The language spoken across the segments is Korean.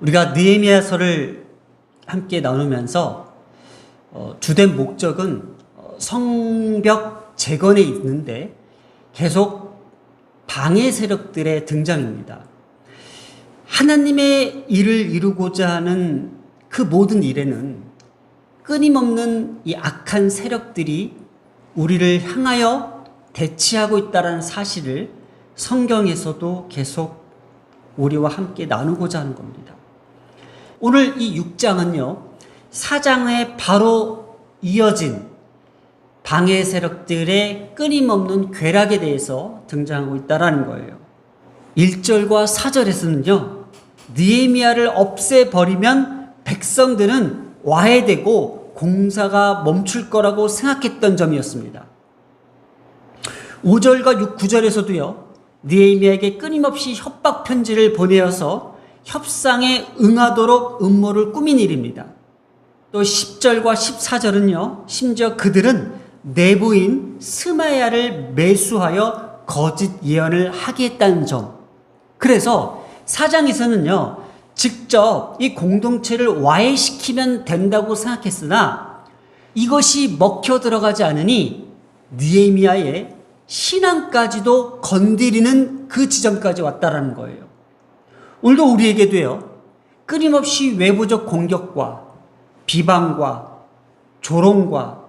우리가 느헤미야서를 함께 나누면서 주된 목적은 성벽 재건에 있는데 계속 방해 세력들의 등장입니다. 하나님의 일을 이루고자 하는 그 모든 일에는 끊임없는 이 악한 세력들이 우리를 향하여 대치하고 있다는 사실을 성경에서도 계속 우리와 함께 나누고자 하는 겁니다. 오늘 이 6장은요, 4장에 바로 이어진 방해 세력들의 끊임없는 괴락에 대해서 등장하고 있다는 거예요. 1절과 4절에서는요, 느헤미야를 없애버리면 백성들은 와해되고 공사가 멈출 거라고 생각했던 점이었습니다. 5절과 9절에서도요, 느헤미야에게 끊임없이 협박 편지를 보내어서 협상에 응하도록 음모를 꾸민 일입니다. 또 10절과 14절은요, 심지어 그들은 내부인 스마야를 매수하여 거짓 예언을 하게 했다는 점. 그래서 4장에서는요, 직접 이 공동체를 와해시키면 된다고 생각했으나 이것이 먹혀 들어가지 않으니 느헤미야의 신앙까지도 건드리는 그 지점까지 왔다라는 거예요. 오늘도 우리에게도요, 끊임없이 외부적 공격과 비방과 조롱과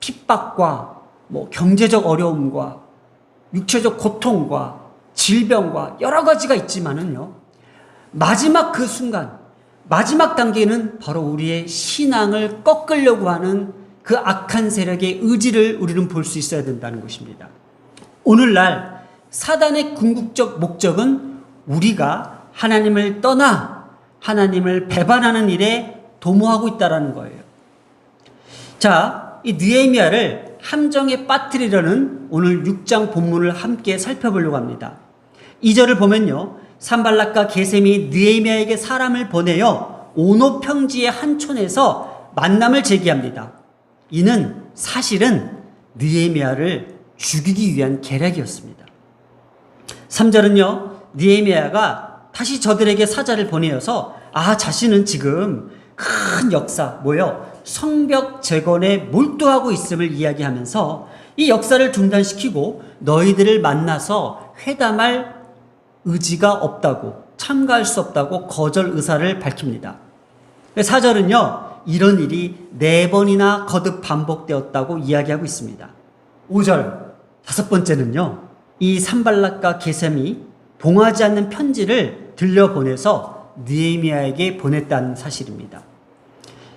핍박과 경제적 어려움과 육체적 고통과 질병과 여러 가지가 있지만은요, 마지막 그 순간, 마지막 단계는 바로 우리의 신앙을 꺾으려고 하는 그 악한 세력의 의지를 우리는 볼 수 있어야 된다는 것입니다. 오늘날 사단의 궁극적 목적은 우리가 하나님을 떠나 하나님을 배반하는 일에 도모하고 있다는 거예요. 자, 이 느헤미야를 함정에 빠뜨리려는 오늘 6장 본문을 함께 살펴보려고 합니다. 2절을 보면요, 산발락과 게셈이 느헤미야에게 사람을 보내어 오노 평지의 한 촌에서 만남을 제기합니다. 이는 사실은 느헤미야를 죽이기 위한 계략이었습니다. 3절은요, 느헤미야가 다시 저들에게 사자를 보내어서 자신은 지금 큰 역사, 성벽 재건에 몰두하고 있음을 이야기하면서 이 역사를 중단시키고 너희들을 만나서 회담할 의지가 없다고, 참가할 수 없다고 거절 의사를 밝힙니다. 4절은요, 이런 일이 4번이나 거듭 반복되었다고 이야기하고 있습니다. 5절, 5번째는요, 이 산발락과 게셈이 봉하지 않는 편지를 들려보내서 느헤미야에게 보냈다는 사실입니다.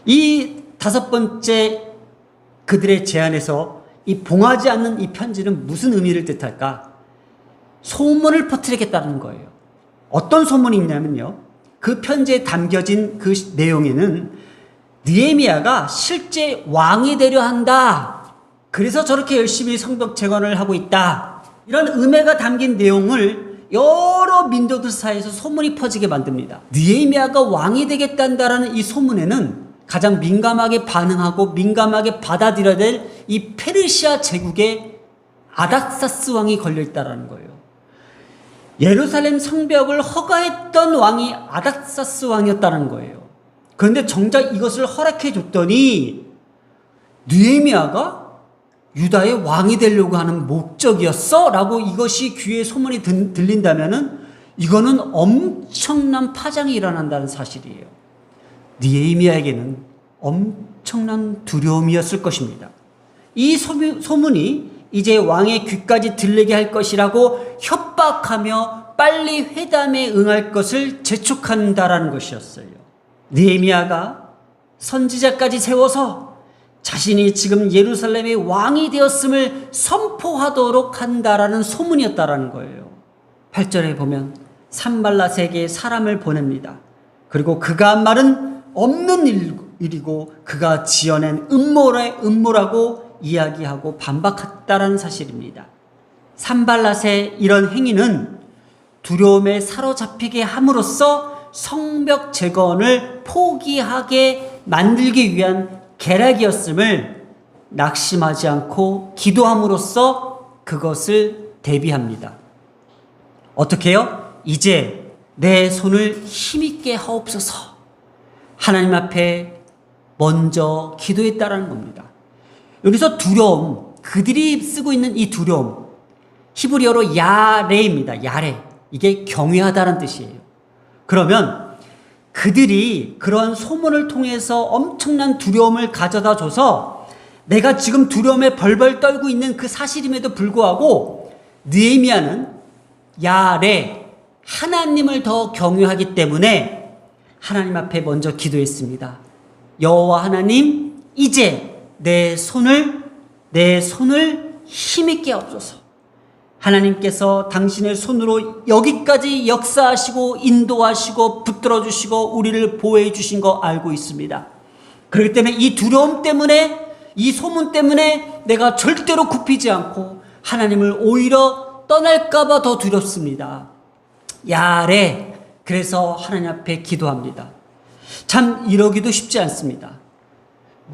이 5번째 그들의 제안에서 이 봉하지 않는 이 편지는 무슨 의미를 뜻할까? 소문을 퍼뜨리겠다는 거예요. 어떤 소문이 있냐면요, 그 편지에 담겨진 그 내용에는 느헤미야가 실제 왕이 되려 한다, 그래서 저렇게 열심히 성벽 재건을 하고 있다, 이런 음해가 담긴 내용을 여러 민족들 사이에서 소문이 퍼지게 만듭니다. 느헤미야가 왕이 되겠다는 이 소문에는 가장 민감하게 반응하고 민감하게 받아들여야 될 이 페르시아 제국의 아닥사스 왕이 걸려있다는 거예요. 예루살렘 성벽을 허가했던 왕이 아닥사스 왕이었다는 거예요. 그런데 정작 이것을 허락해 줬더니 느헤미야가 유다의 왕이 되려고 하는 목적이었어? 라고 이것이 귀에 소문이 들린다면은 이거는 엄청난 파장이 일어난다는 사실이에요. 느헤미야에게는 엄청난 두려움이었을 것입니다. 이 소문이 이제 왕의 귀까지 들리게 할 것이라고 협박하며 빨리 회담에 응할 것을 재촉한다라는 것이었어요. 느헤미야가 선지자까지 세워서 자신이 지금 예루살렘의 왕이 되었음을 선포하도록 한다라는 소문이었다라는 거예요. 8절에 보면 산발랏에게 사람을 보냅니다. 그리고 그가 한 말은 없는 일이고 그가 지어낸 음모라고 이야기하고 반박했다라는 사실입니다. 산발랏의 이런 행위는 두려움에 사로잡히게 함으로써 성벽 재건을 포기하게 만들기 위한 계략이었음을 낙심하지 않고 기도함으로써 그것을 대비합니다. 어떻게 해요? 이제 내 손을 힘있게 하옵소서. 하나님 앞에 먼저 기도했다라는 겁니다. 여기서 두려움, 그들이 쓰고 있는 이 두려움, 히브리어로 야레입니다. 야레. 이게 경외하다는 뜻이에요. 그러면 그들이 그런 소문을 통해서 엄청난 두려움을 가져다 줘서 내가 지금 두려움에 벌벌 떨고 있는 그 사실임에도 불구하고 느헤미야는 야레, 하나님을 더 경외하기 때문에 하나님 앞에 먼저 기도했습니다. 여호와 하나님, 이제 내 손을 힘있게 하옵소서. 하나님께서 당신의 손으로 여기까지 역사하시고 인도하시고 붙들어 주시고 우리를 보호해 주신 거 알고 있습니다. 그렇기 때문에 이 두려움 때문에, 이 소문 때문에 내가 절대로 굽히지 않고 하나님을 오히려 떠날까 봐 더 두렵습니다. 야레. 그래서 하나님 앞에 기도합니다. 참 이러기도 쉽지 않습니다.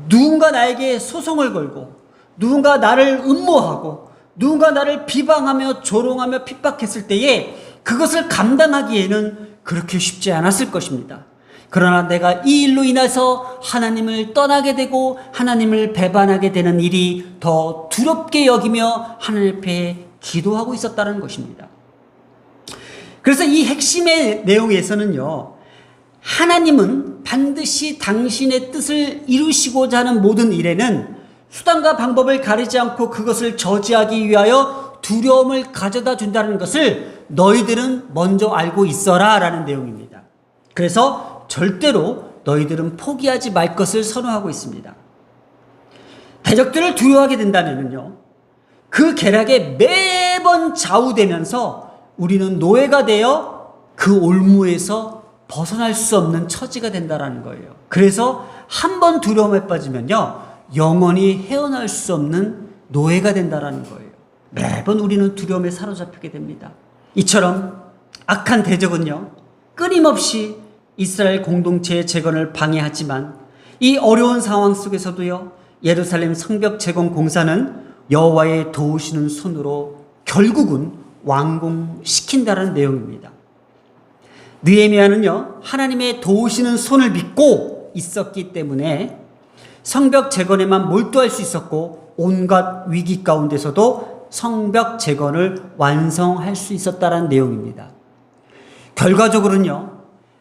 누군가 나에게 소송을 걸고 누군가 나를 음모하고 누군가 나를 비방하며 조롱하며 핍박했을 때에 그것을 감당하기에는 그렇게 쉽지 않았을 것입니다. 그러나 내가 이 일로 인해서 하나님을 떠나게 되고 하나님을 배반하게 되는 일이 더 두렵게 여기며 하나님 앞에 기도하고 있었다는 것입니다. 그래서 이 핵심의 내용에서는요, 하나님은 반드시 당신의 뜻을 이루시고자 하는 모든 일에는 수단과 방법을 가리지 않고 그것을 저지하기 위하여 두려움을 가져다 준다는 것을 너희들은 먼저 알고 있어라 라는 내용입니다. 그래서 절대로 너희들은 포기하지 말 것을 선호하고 있습니다. 대적들을 두려워하게 된다면요, 그 계략에 매번 좌우되면서 우리는 노예가 되어 그 올무에서 벗어날 수 없는 처지가 된다는 거예요. 그래서 한 번 두려움에 빠지면요, 영원히 헤어날 수 없는 노예가 된다는 거예요. 매번 우리는 두려움에 사로잡히게 됩니다. 이처럼 악한 대적은요, 끊임없이 이스라엘 공동체의 재건을 방해하지만 이 어려운 상황 속에서도요, 예루살렘 성벽 재건 공사는 여호와의 도우시는 손으로 결국은 완공시킨다는 내용입니다. 느헤미야는요, 하나님의 도우시는 손을 믿고 있었기 때문에 성벽 재건에만 몰두할 수 있었고 온갖 위기 가운데서도 성벽 재건을 완성할 수 있었다는 내용입니다. 결과적으로는요,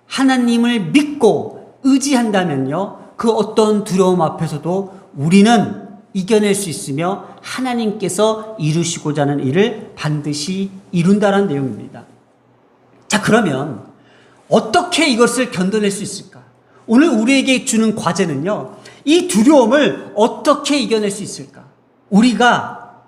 하나님을 믿고 의지한다면요, 그 어떤 두려움 앞에서도 우리는 이겨낼 수 있으며 하나님께서 이루시고자 하는 일을 반드시 이룬다는 내용입니다. 자, 그러면 어떻게 이것을 견뎌낼 수 있을까? 오늘 우리에게 주는 과제는요, 이 두려움을 어떻게 이겨낼 수 있을까? 우리가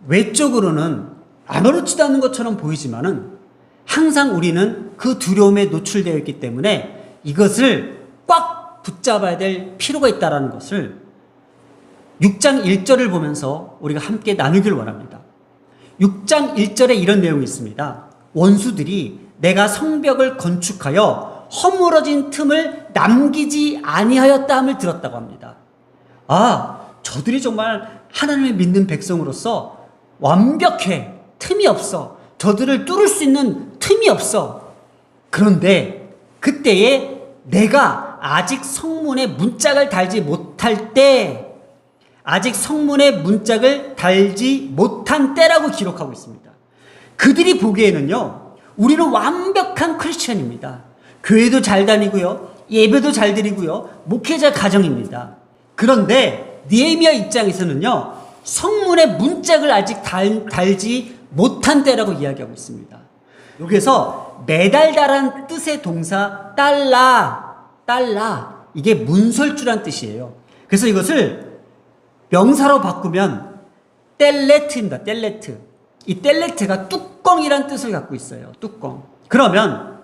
외적으로는 아무렇지도 않은 것처럼 보이지만은 항상 우리는 그 두려움에 노출되어 있기 때문에 이것을 꽉 붙잡아야 될 필요가 있다는 것을 6장 1절을 보면서 우리가 함께 나누길 원합니다. 6장 1절에 이런 내용이 있습니다. 원수들이 내가 성벽을 건축하여 허물어진 틈을 남기지 아니하였다 함을 들었다고 합니다. 아, 저들이 정말 하나님을 믿는 백성으로서 완벽해. 틈이 없어. 저들을 뚫을 수 있는 틈이 없어. 그런데 그때에 내가 아직 성문에 문짝을 달지 못할 때, 아직 성문에 문짝을 달지 못한 때라고 기록하고 있습니다. 그들이 보기에는요, 우리는 완벽한 크리스천입니다. 교회도 잘 다니고요, 예배도 잘 드리고요, 목회자 가정입니다. 그런데 느헤미야 입장에서는요, 성문에 문짝을 아직 달지 못한 때라고 이야기하고 있습니다. 여기서 매달다란 뜻의 동사 달라, 이게 문설주란 뜻이에요. 그래서 이것을 명사로 바꾸면 뗄레트입니다. 뗄레트. 이 뗄레트가 뚜껑이란 뜻을 갖고 있어요. 뚜껑. 그러면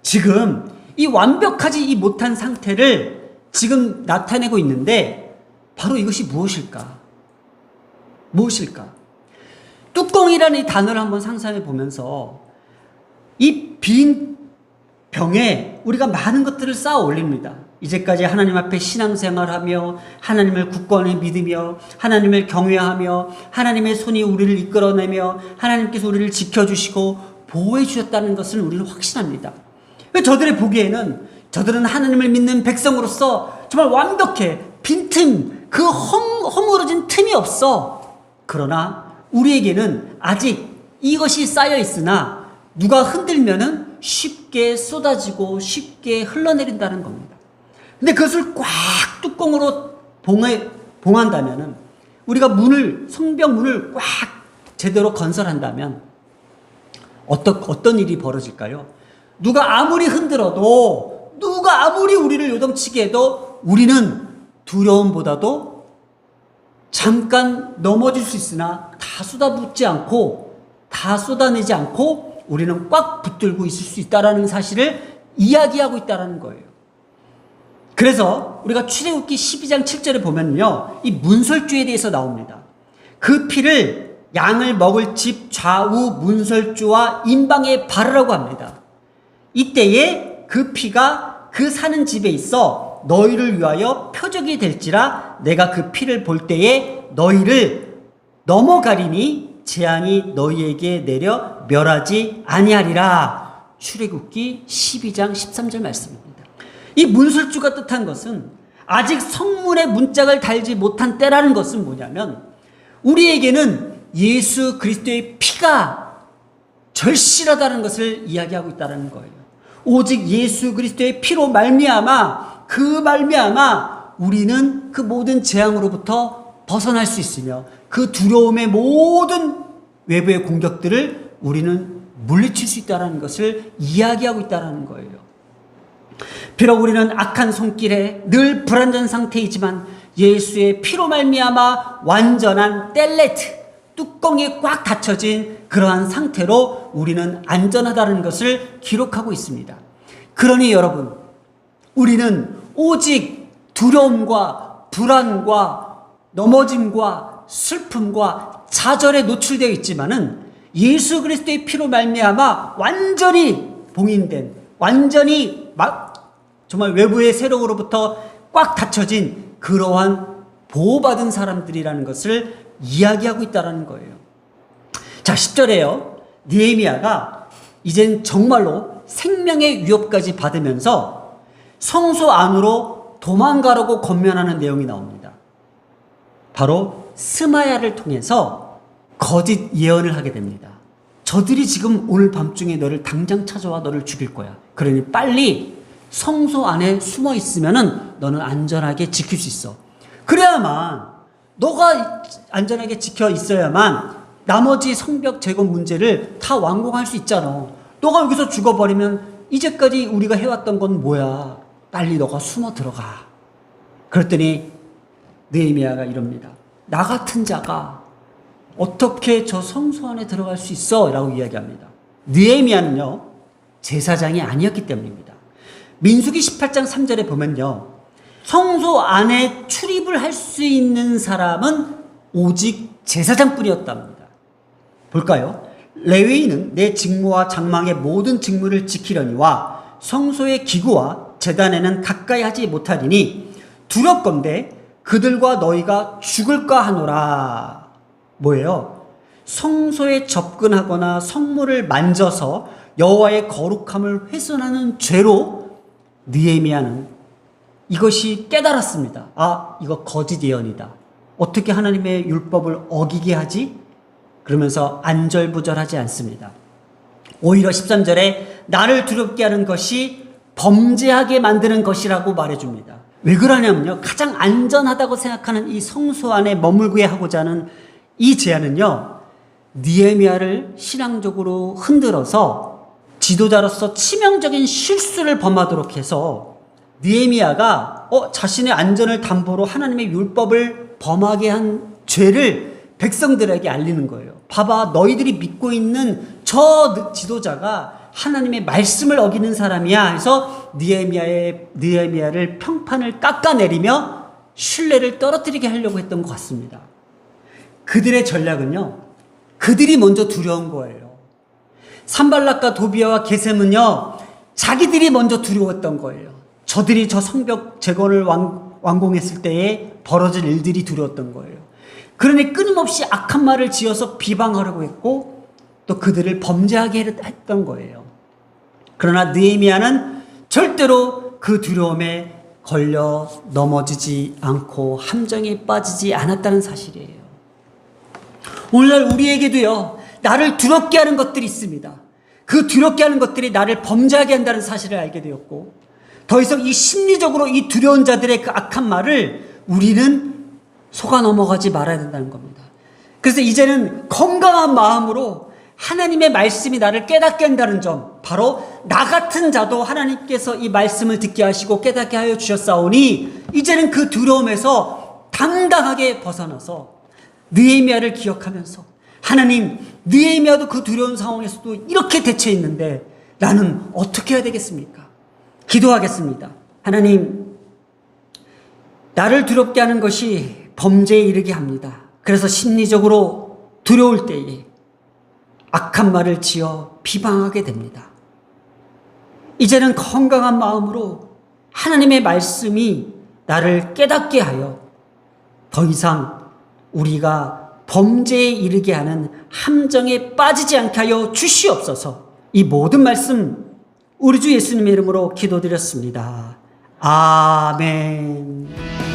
지금 이 완벽하지 못한 상태를 지금 나타내고 있는데 바로 이것이 무엇일까? 뚜껑이라는 이 단어를 한번 상상해 보면서 이 빈 병에 우리가 많은 것들을 쌓아 올립니다. 이제까지 하나님 앞에 신앙생활하며 하나님을 굳건히 믿으며 하나님을 경외하며 하나님의 손이 우리를 이끌어내며 하나님께서 우리를 지켜주시고 보호해 주셨다는 것을 우리는 확신합니다. 저들의 보기에는 저들은 하나님을 믿는 백성으로서 정말 완벽해. 빈틈, 그 허물어진 틈이 없어. 그러나 우리에게는 아직 이것이 쌓여 있으나 누가 흔들면은 쉽게 쏟아지고 쉽게 흘러내린다는 겁니다. 근데 그것을 꽉 뚜껑으로 봉한다면은, 우리가 성벽 문을 꽉 제대로 건설한다면 어떤 일이 벌어질까요? 누가 아무리 흔들어도, 누가 아무리 우리를 요동치게 해도 우리는 두려움보다도 잠깐 넘어질 수 있으나 다 쏟아붓지 않고, 다 쏟아내지 않고 우리는 꽉 붙들고 있을 수 있다는 사실을 이야기하고 있다는 거예요. 그래서 우리가 출애굽기 12장 7절에 보면요, 이 문설주에 대해서 나옵니다. 그 피를 양을 먹을 집 좌우 문설주와 임방에 바르라고 합니다. 이때에 그 피가 그 사는 집에 있어 너희를 위하여 표적이 될지라, 내가 그 피를 볼 때에 너희를 넘어가리니 재앙이 너희에게 내려 멸하지 아니하리라. 출애굽기 12장 13절 말씀입니다. 이 문설주가 뜻한 것은, 아직 성문에 문짝을 달지 못한 때라는 것은 뭐냐면, 우리에게는 예수 그리스도의 피가 절실하다는 것을 이야기하고 있다는 거예요. 오직 예수 그리스도의 피로 말미암아, 우리는 그 모든 재앙으로부터 벗어날 수 있으며, 그 두려움의 모든 외부의 공격들을 우리는 물리칠 수 있다는 것을 이야기하고 있다는 거예요. 비록 우리는 악한 손길에 늘 불안전 상태이지만 예수의 피로 말미암아 완전한 뗄레트, 뚜껑이 꽉 닫혀진 그러한 상태로 우리는 안전하다는 것을 기록하고 있습니다. 그러니 여러분, 우리는 오직 두려움과 불안과 넘어짐과 슬픔과 좌절에 노출되어 있지만은, 예수 그리스도의 피로 말미암아 완전히 봉인된, 완전히 정말 외부의 세력으로부터 꽉 닫혀진 그러한 보호받은 사람들이라는 것을 이야기하고 있다는 거예요. 자, 10절에요. 느헤미야가 이젠 정말로 생명의 위협까지 받으면서 성소 안으로 도망가라고 권면하는 내용이 나옵니다. 바로 스마야를 통해서 거짓 예언을 하게 됩니다. 저들이 지금 오늘 밤중에 너를 당장 찾아와 너를 죽일 거야. 그러니 빨리 성소 안에 숨어 있으면은 너는 안전하게 지킬 수 있어. 그래야만, 너가 안전하게 지켜 있어야만 나머지 성벽 재건 문제를 다 완공할 수 있잖아. 너가 여기서 죽어버리면 이제까지 우리가 해왔던 건 뭐야? 빨리 너가 숨어 들어가. 그랬더니 느헤미야가 이럽니다. 나 같은 자가 어떻게 저 성소 안에 들어갈 수 있어? 라고 이야기합니다. 느헤미야는요, 제사장이 아니었기 때문입니다. 민수기 18장 3절에 보면요, 성소 안에 출입을 할 수 있는 사람은 오직 제사장뿐이었답니다. 볼까요? 레위인은 내 직무와 장막의 모든 직무를 지키려니와 성소의 기구와 제단에는 가까이 하지 못하리니 두렵건대 그들과 너희가 죽을까 하노라. 뭐예요? 성소에 접근하거나 성물을 만져서 여호와의 거룩함을 훼손하는 죄로 느헤미야는 이것이 깨달았습니다. 아, 이거 거짓 예언이다. 어떻게 하나님의 율법을 어기게 하지? 그러면서 안절부절하지 않습니다. 오히려 13절에 나를 두렵게 하는 것이 범죄하게 만드는 것이라고 말해줍니다. 왜 그러냐면요, 가장 안전하다고 생각하는 이 성소 안에 머물게 하고자 하는 이 제안은요, 느헤미야를 신앙적으로 흔들어서 지도자로서 치명적인 실수를 범하도록 해서 느헤미야가 자신의 안전을 담보로 하나님의 율법을 범하게 한 죄를 백성들에게 알리는 거예요. 봐봐, 너희들이 믿고 있는 저 지도자가 하나님의 말씀을 어기는 사람이야 해서 느헤미야를 평판을 깎아내리며 신뢰를 떨어뜨리게 하려고 했던 것 같습니다. 그들의 전략은요, 그들이 먼저 두려운 거예요. 산발락과 도비아와 게셈은요, 자기들이 먼저 두려웠던 거예요. 저들이 저 성벽 재건을 완공했을 때에 벌어질 일들이 두려웠던 거예요. 그러니 끊임없이 악한 말을 지어서 비방하려고 했고, 또 그들을 범죄하게 했던 거예요. 그러나 느헤미야는 절대로 그 두려움에 걸려 넘어지지 않고 함정에 빠지지 않았다는 사실이에요. 오늘날 우리에게도요, 나를 두렵게 하는 것들이 있습니다. 그 두렵게 하는 것들이 나를 범죄하게 한다는 사실을 알게 되었고, 더 이상 이 심리적으로 이 두려운 자들의 그 악한 말을 우리는 속아 넘어가지 말아야 된다는 겁니다. 그래서 이제는 건강한 마음으로 하나님의 말씀이 나를 깨닫게 한다는 점, 바로 나 같은 자도 하나님께서 이 말씀을 듣게 하시고 깨닫게 하여 주셨사오니 이제는 그 두려움에서 당당하게 벗어나서 느헤미야를 기억하면서, 하나님, 느헤미야도 그 두려운 상황에서도 이렇게 대처했는데 나는 어떻게 해야 되겠습니까? 기도하겠습니다. 하나님, 나를 두렵게 하는 것이 범죄에 이르게 합니다. 그래서 심리적으로 두려울 때에 악한 말을 지어 비방하게 됩니다. 이제는 건강한 마음으로 하나님의 말씀이 나를 깨닫게 하여 더 이상 우리가 범죄에 이르게 하는 함정에 빠지지 않게 하여 주시옵소서. 이 모든 말씀 우리 주 예수님의 이름으로 기도드렸습니다. 아멘.